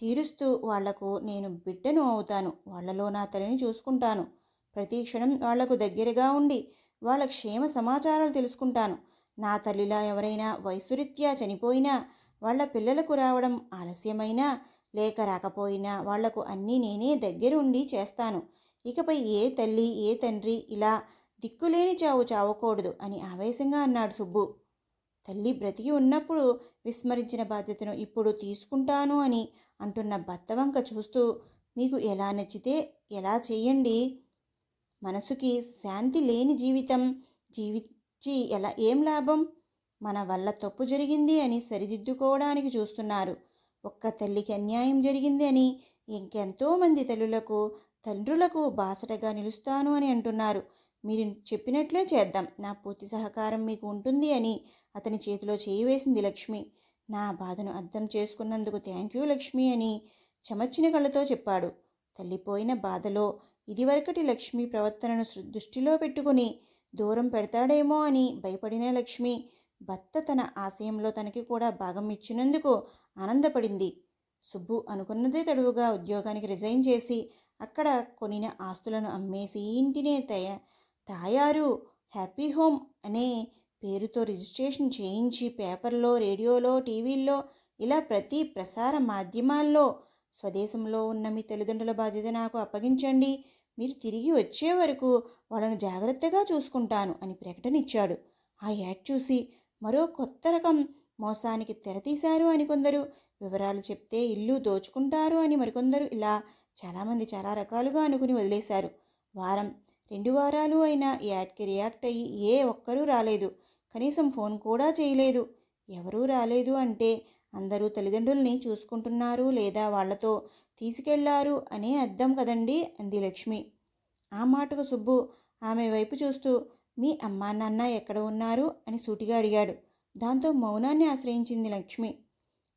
S1: తీరుస్తూ వాళ్లకు నేను బిడ్డను అవుతాను. వాళ్లలో నా తల్లిని చూసుకుంటాను. ప్రతి క్షణం వాళ్లకు దగ్గరగా ఉండి వాళ్ళ క్షేమ సమాచారాలు తెలుసుకుంటాను. నా తల్లిలా ఎవరైనా వయసురీత్యా చనిపోయినా, వాళ్ళ పిల్లలకు రావడం ఆలస్యమైనా లేక రాకపోయినా వాళ్లకు అన్నీ నేనే దగ్గరుండి చేస్తాను. ఇకపై ఏ తల్లి ఏ తండ్రి ఇలా దిక్కులేని చావు చావకూడదు అని ఆవేశంగా అన్నాడు సుబ్బు. తల్లి బ్రతికి ఉన్నప్పుడు విస్మరించిన బాధ్యతను ఇప్పుడు తీసుకుంటాను అని అంటున్న భర్త వంక చూస్తూ, మీకు ఎలా నచ్చితే ఎలా చేయండి. మనసుకి శాంతి లేని జీవితం జీవించి ఏం లాభం? మన వల్ల తప్పు జరిగింది అని సరిదిద్దుకోవడానికి చూస్తున్నారు. ఒక్క తల్లికి అన్యాయం జరిగింది అని ఇంకెంతోమంది తల్లులకు తండ్రులకు బాసటగా నిలుస్తాను అని అంటున్నారు. మీరు చెప్పినట్లే చేద్దాం. నా పూర్తి సహకారం మీకు ఉంటుంది అని అతని చేతిలో చేయి వేసింది లక్ష్మి. నా బాధను అర్థం చేసుకున్నందుకు థ్యాంక్ యూ లక్ష్మి అని చెమర్చిన కళ్ళతో చెప్పాడు. తల్లిపోయిన బాధలో ఇదివరకటి లక్ష్మి ప్రవర్తనను దృష్టిలో పెట్టుకుని దూరం పెడతాడేమో అని భయపడిన లక్ష్మి భర్త తన ఆశయంలో తనకి కూడా భాగం ఇచ్చినందుకు ఆనందపడింది. సుబ్బు అనుకున్నదే తడువుగా ఉద్యోగానికి రిజైన్ చేసి అక్కడ కొనిన ఆస్తులను అమ్మేసి ఇంటినే తాయారు హ్యాపీ హోమ్ అనే పేరుతో రిజిస్ట్రేషన్ చేయించి పేపర్లో, రేడియోలో, టీవీల్లో ఇలా ప్రతి ప్రసార మాధ్యమాల్లో స్వదేశంలో ఉన్న మీ తల్లిదండ్రుల బాధ్యత నాకు అప్పగించండి, మీరు తిరిగి వచ్చే వరకు వాళ్ళను జాగ్రత్తగా చూసుకుంటాను అని ప్రకటన ఇచ్చాడు. ఆ యాడ్ చూసి మరో కొత్త రకం మోసానికి తెరతీశారు అని కొందరు, వివరాలు చెప్తే ఇల్లు దోచుకుంటారు అని మరికొందరు, ఇలా చాలామంది చాలా రకాలుగా అనుకుని వదిలేశారు. వారం 2 వారాలు అయినా ఈ యాడ్కి రియాక్ట్ అయ్యి ఏ ఒక్కరూ రాలేదు. కనీసం ఫోన్ కూడా చేయలేదు. ఎవరూ రాలేదు అంటే అందరూ తల్లిదండ్రుల్ని చూసుకుంటున్నారు లేదా వాళ్లతో తీసుకెళ్లారు అనే అర్థం కదండి అంది లక్ష్మి. ఆ మాటకు సుబ్బు ఆమె వైపు చూస్తూ మీ అమ్మా నాన్న ఎక్కడ ఉన్నారు అని సూటిగా అడిగాడు. దాంతో మౌనాన్ని ఆశ్రయించింది లక్ష్మి.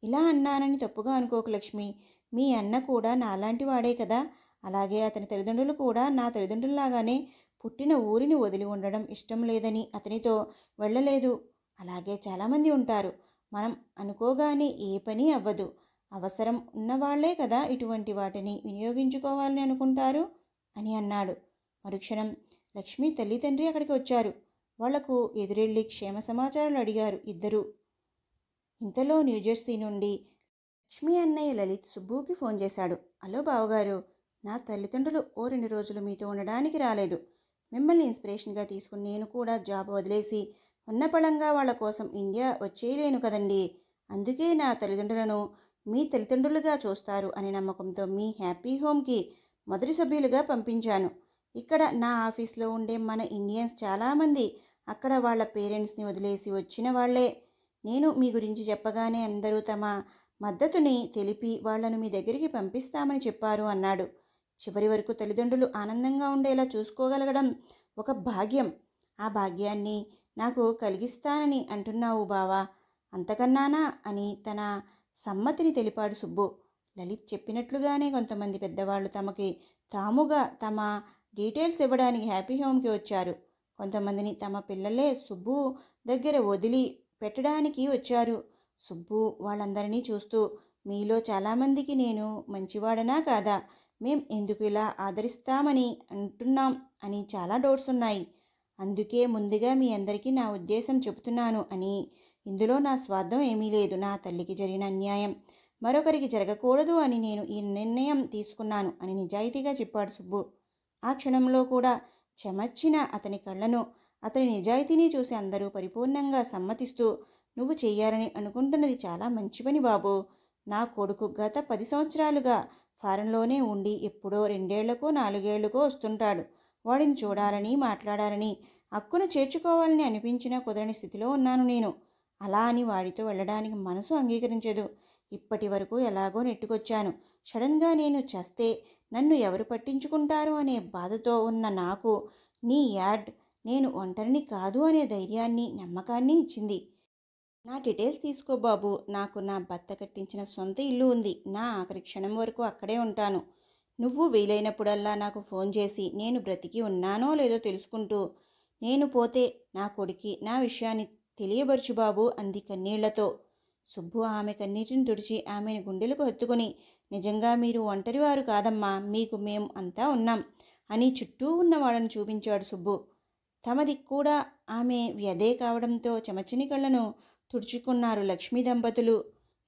S1: ఇలా అన్నానని తప్పుగా అనుకోకు లక్ష్మి, మీ అన్న కూడా నాలాంటి వాడే కదా, అలాగే అతని తల్లిదండ్రులు కూడా నా తల్లిదండ్రుల్లాగానే పుట్టిన ఊరిని వదిలి ఉండడం ఇష్టం లేదని అతనితో వెళ్ళలేదు. అలాగే చాలామంది ఉంటారు. మనం అనుకోగానే ఏ పని అవ్వదు. అవసరం ఉన్నవాళ్లే కదా ఇటువంటి వాటిని వినియోగించుకోవాలని అనుకుంటారు అని అన్నాడు. మరుక్షణం లక్ష్మి తల్లి తండ్రి అక్కడికి వచ్చారు. వాళ్లకు ఎదురెళ్ళి క్షేమ సమాచారాలు అడిగారు ఇద్దరు. ఇంతలో న్యూజెర్సీ నుండి లక్ష్మి అన్నయ్య లలిత్ సుబ్బుకి ఫోన్ చేశాడు. హలో బావగారు, నా తల్లిదండ్రులు ఓ 2 రోజులు మీతో ఉండడానికి రాలేదు. మిమ్మల్ని ఇన్స్పిరేషన్గా తీసుకుని నేను కూడా జాబ్ వదిలేసి ఉన్నపళంగా వాళ్ళ కోసం ఇండియా వచ్చేయలేను కదండి. అందుకే నా తల్లిదండ్రులను మీ తల్లిదండ్రులుగా చూస్తారు అనే నమ్మకంతో మీ హ్యాపీ హోమ్కి మొదటి సభ్యులుగా పంపించాను. ఇక్కడ నా ఆఫీస్లో ఉండే మన ఇండియన్స్ చాలామంది అక్కడ వాళ్ళ పేరెంట్స్ని వదిలేసి వచ్చిన వాళ్లే. నేను మీ గురించి చెప్పగానే అందరూ తమ మద్దతుని తెలిపి వాళ్లను మీ దగ్గరికి పంపిస్తామని చెప్పారు అన్నాడు. చివరి వరకు తల్లిదండ్రులు ఆనందంగా ఉండేలా చూసుకోగలగడం ఒక భాగ్యం. ఆ భాగ్యాన్ని నాకు కలిగిస్తానని అంటున్నావు బావా, అంతకన్నానా అని తన సమ్మతిని తెలిపాడు సుబ్బు. లలిత్ చెప్పినట్లుగానే కొంతమంది పెద్దవాళ్ళు తమకి తాముగా తమ డీటెయిల్స్ ఇవ్వడానికి హ్యాపీ హోమ్కి వచ్చారు. కొంతమందిని తమ పిల్లలే సుబ్బు దగ్గర వదిలి పెట్టడానికి వచ్చారు. సుబ్బు వాళ్ళందరినీ చూస్తూ మీలో చాలామందికి నేను మంచివాడనా కాదా, మేం ఎందుకు ఇలా ఆదరిస్తామని అంటున్నాం అని చాలా డౌట్స్ ఉన్నాయి. అందుకే ముందుగా మీ అందరికీ నా ఉద్దేశం చెబుతున్నాను అని. ఇందులో నా స్వార్థం ఏమీ లేదు. నా తల్లికి జరిగిన అన్యాయం మరొకరికి జరగకూడదు అని నేను ఈ నిర్ణయం తీసుకున్నాను అని నిజాయితీగా చెప్పాడు సుబ్బు. ఆ క్షణంలో కూడా చెమర్చిన అతని కళ్ళను, అతని నిజాయితీని చూసి అందరూ పరిపూర్ణంగా సమ్మతిస్తూ నువ్వు చెయ్యాలని అనుకుంటున్నది చాలా మంచి పని బాబు. నా కొడుకు గత 10 సంవత్సరాలుగా ఫారెన్లోనే ఉండి ఎప్పుడో 2 ఏళ్లకో 4 ఏళ్లకో వస్తుంటాడు. వాడిని చూడాలని, మాట్లాడాలని, హక్కును చేర్చుకోవాలని అనిపించినా కుదరని స్థితిలో ఉన్నాను నేను. అలా అని వాడితో వెళ్ళడానికి మనసు అంగీకరించదు. ఇప్పటి వరకు ఎలాగో నెట్టుకొచ్చాను. సడన్గా నేను చస్తే నన్ను ఎవరు పట్టించుకుంటారు అనే బాధతో ఉన్న నాకు నీ యాడ్ నేను ఒంటరిని కాదు అనే ధైర్యాన్ని, నమ్మకాన్ని ఇచ్చింది. నా డీటెయిల్స్ తీసుకో బాబు. నాకు నా భర్త కట్టించిన సొంత ఇల్లు ఉంది. నా ఆఖరి క్షణం వరకు అక్కడే ఉంటాను. నువ్వు వీలైనప్పుడల్లా నాకు ఫోన్ చేసి నేను బ్రతికి ఉన్నానో లేదో తెలుసుకుంటూ నేను పోతే నా కొడుకి నా విషయాన్ని తెలియబరుచు బాబు అంది కన్నీళ్లతో. సుబ్బు ఆమె కన్నీటిని తుడిచి ఆమెను గుండెలకు హత్తుకుని నిజంగా మీరు ఒంటరివారు కాదమ్మా, మీకు మేం అంతా ఉన్నాం అని చుట్టూ ఉన్న వాళ్ళను చూపించాడు సుబ్బు. తమది కూడా ఆమె వ్యధే కావడంతో చెమచని కళ్ళను తుడుచుకున్నారు లక్ష్మీ దంపతులు.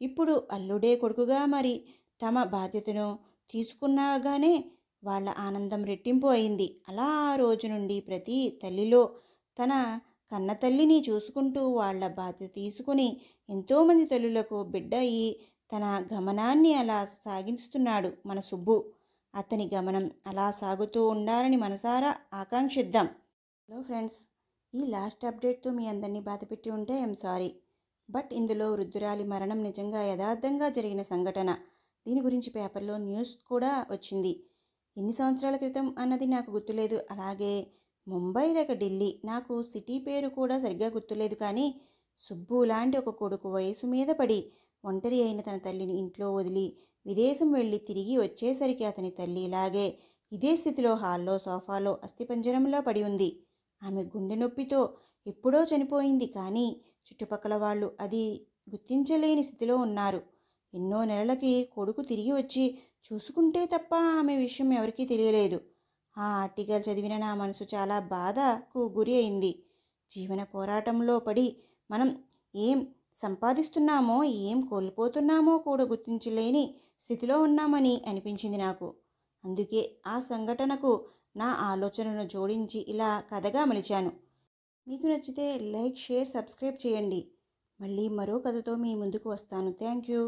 S1: ఇప్పుడు అల్లుడే కొడుకుగా మరి తమ బాధ్యతను తీసుకున్నాగానే వాళ్ళ ఆనందం రెట్టింపు అయింది. అలా ఆ రోజు నుండి ప్రతి తల్లిలో తన కన్న తల్లిని చూసుకుంటూ వాళ్ళ బాధ్యత తీసుకుని ఎంతోమంది తల్లులకు బిడ్డ అయి తన గమనాన్ని అలా సాగిస్తున్నాడు మన సుబ్బు. అతని గమనం అలా సాగుతూ ఉండాలని మనసారా ఆకాంక్షిద్దాం. హలో ఫ్రెండ్స్, ఈ లాస్ట్ అప్డేట్తో మీ అందరినీ బాధపెట్టి ఉంటే ఐఎమ్ సారీ. బట్ ఇందులో వృద్ధురాలి మరణం నిజంగా యథార్థంగా జరిగిన సంఘటన. దీని గురించి పేపర్లో న్యూస్ కూడా వచ్చింది. ఎన్ని సంవత్సరాల క్రితం అన్నది నాకు గుర్తులేదు. అలాగే ముంబై లేక ఢిల్లీ, నాకు సిటీ పేరు కూడా సరిగ్గా గుర్తులేదు. కానీ సుబ్బు లాంటి ఒక కొడుకు వయసు మీద పడి ఒంటరి అయిన తన తల్లిని ఇంట్లో వదిలి విదేశం వెళ్ళి తిరిగి వచ్చేసరికి అతని తల్లి ఇలాగే ఇదే స్థితిలో హాల్లో సోఫాలో అస్థిపంజరంలా పడి ఉంది. ఆమె గుండె నొప్పితో ఎప్పుడో చనిపోయింది, కానీ చుట్టుపక్కల వాళ్ళు అది గుర్తించలేని స్థితిలో ఉన్నారు. ఎన్నో నెలలకి కొడుకు తిరిగి వచ్చి చూసుకుంటే తప్ప ఆమె విషయం ఎవరికీ తెలియలేదు. ఆ ఆర్టికల్ చదివిన నా మనసు చాలా బాధకు గురి అయింది. జీవన పోరాటంలో పడి మనం ఏం సంపాదిస్తున్నామో ఏం కోల్పోతున్నామో కూడా గుర్తించలేని స్థితిలో ఉన్నామని అనిపించింది నాకు. అందుకే ఆ సంఘటనకు నా ఆలోచనను జోడించి ఇలా కథగా మలిచాను. మీకు నచ్చితే లైక్, షేర్, సబ్స్క్రైబ్ చేయండి. మళ్ళీ మరో కథతో మీ ముందుకు వస్తాను. Thank you.